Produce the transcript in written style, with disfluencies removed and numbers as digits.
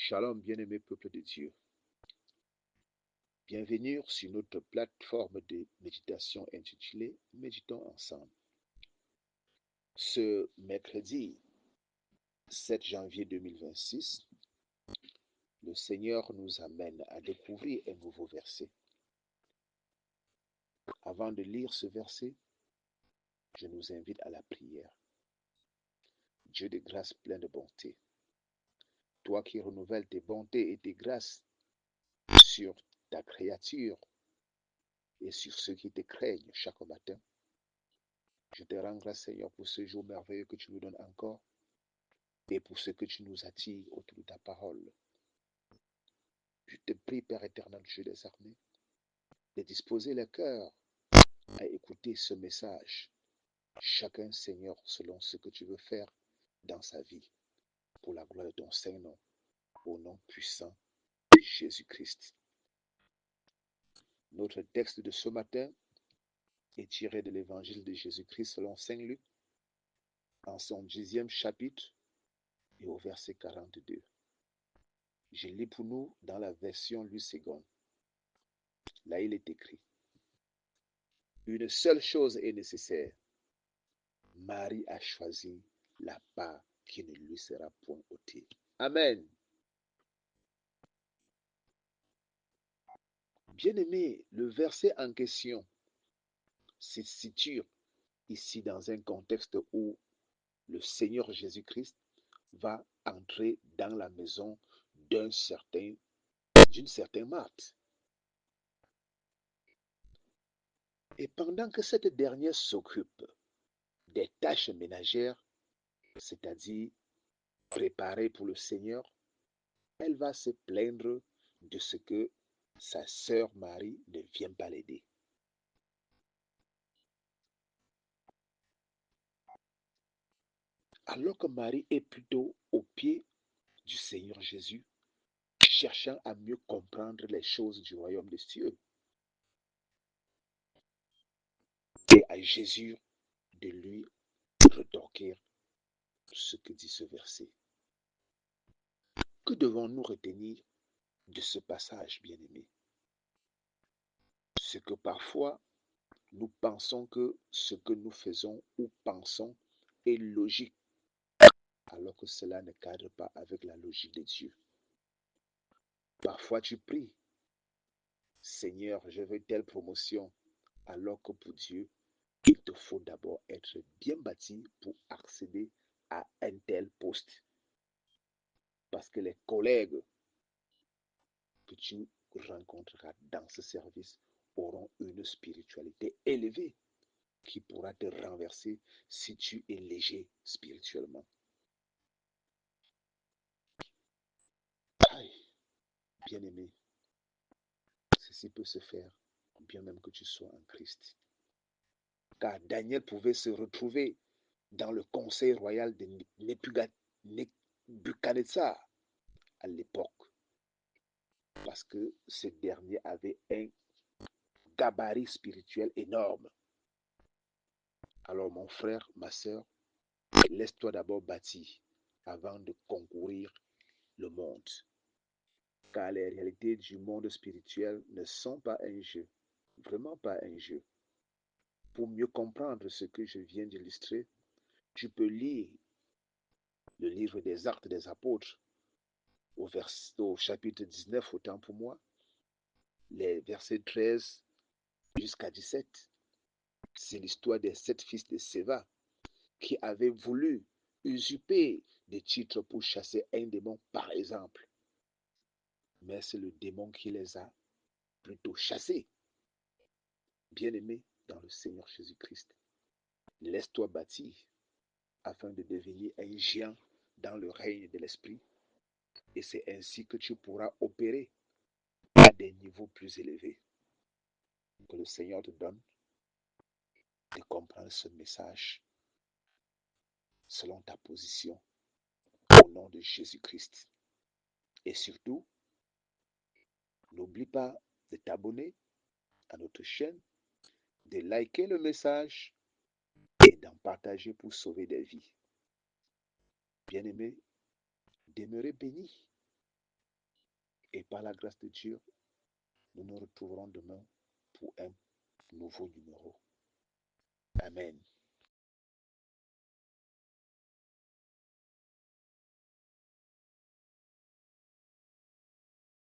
Shalom, bien-aimé peuple de Dieu. Bienvenue sur notre plateforme de méditation intitulée Méditons ensemble. Ce mercredi 7 janvier 2026, le Seigneur nous amène à découvrir un nouveau verset. Avant de lire ce verset, je nous invite à la prière. Dieu de grâce plein de bonté, toi qui renouvelles tes bontés et tes grâces sur ta créature et sur ceux qui te craignent chaque matin, je te rends grâce, Seigneur, pour ce jour merveilleux que tu nous donnes encore et pour ce que tu nous attires autour de ta parole. Je te prie, Père éternel, Dieu des armées, de disposer le cœur à écouter ce message. Chacun, Seigneur, selon ce que tu veux faire dans sa vie, pour la gloire de ton Saint-Nom, au nom puissant de Jésus-Christ. Notre texte de ce matin est tiré de l'évangile de Jésus-Christ selon Saint Luc, en son 10e chapitre et au verset 42. Je lis pour nous dans la version Louis II. Là, il est écrit: une seule chose est nécessaire. Marie a choisi la part qui ne lui sera point ôtée. Amen. Bien-aimé, le verset en question se situe ici dans un contexte où le Seigneur Jésus-Christ va entrer dans la maison d'une certaine Marthe. Et pendant que cette dernière s'occupe des tâches ménagères, c'est-à-dire préparées pour le Seigneur, elle va se plaindre de ce que sa sœur Marie ne vient pas l'aider. Alors que Marie est plutôt au pied du Seigneur Jésus, cherchant à mieux comprendre les choses du royaume des cieux. Et à Jésus de lui retorquer ce que dit ce verset. Que devons-nous retenir de ce passage, bien-aimé? C'est que parfois, nous pensons que ce que nous faisons ou pensons est logique, alors que cela ne cadre pas avec la logique de Dieu. Parfois, tu pries, Seigneur, je veux telle promotion, alors que pour Dieu, il te faut d'abord être bien bâti pour accéder à un tel poste. Parce que les collègues que tu rencontreras dans ce service auront une spiritualité élevée qui pourra te renverser si tu es léger spirituellement. Aïe, bien-aimé, ceci peut se faire bien même que tu sois en Christ. Car Daniel pouvait se retrouver dans le conseil royal de Nebuchadnezzar à l'époque, parce que ce dernier avait un gabarit spirituel énorme. Alors mon frère, ma soeur, laisse-toi d'abord bâtir avant de concourir le monde. Car les réalités du monde spirituel ne sont pas un jeu, vraiment pas un jeu. Pour mieux comprendre ce que je viens d'illustrer, tu peux lire le livre des Actes des Apôtres au chapitre 19, autant pour moi, les versets 13 jusqu'à 17. C'est l'histoire des 7 fils de Séva qui avaient voulu usurper des titres pour chasser un démon, par exemple. Mais c'est le démon qui les a plutôt chassés. Bien-aimé dans le Seigneur Jésus-Christ, laisse-toi bâtir afin de devenir un géant dans le règne de l'Esprit. Et c'est ainsi que tu pourras opérer à des niveaux plus élevés. Que le Seigneur te donne de comprendre ce message selon ta position au nom de Jésus-Christ. Et surtout, n'oublie pas de t'abonner à notre chaîne, de liker le message et d'en partager pour sauver des vies. Bien-aimés, demeurez bénis Et par la grâce de Dieu, nous nous retrouverons demain pour un nouveau numéro. Amen.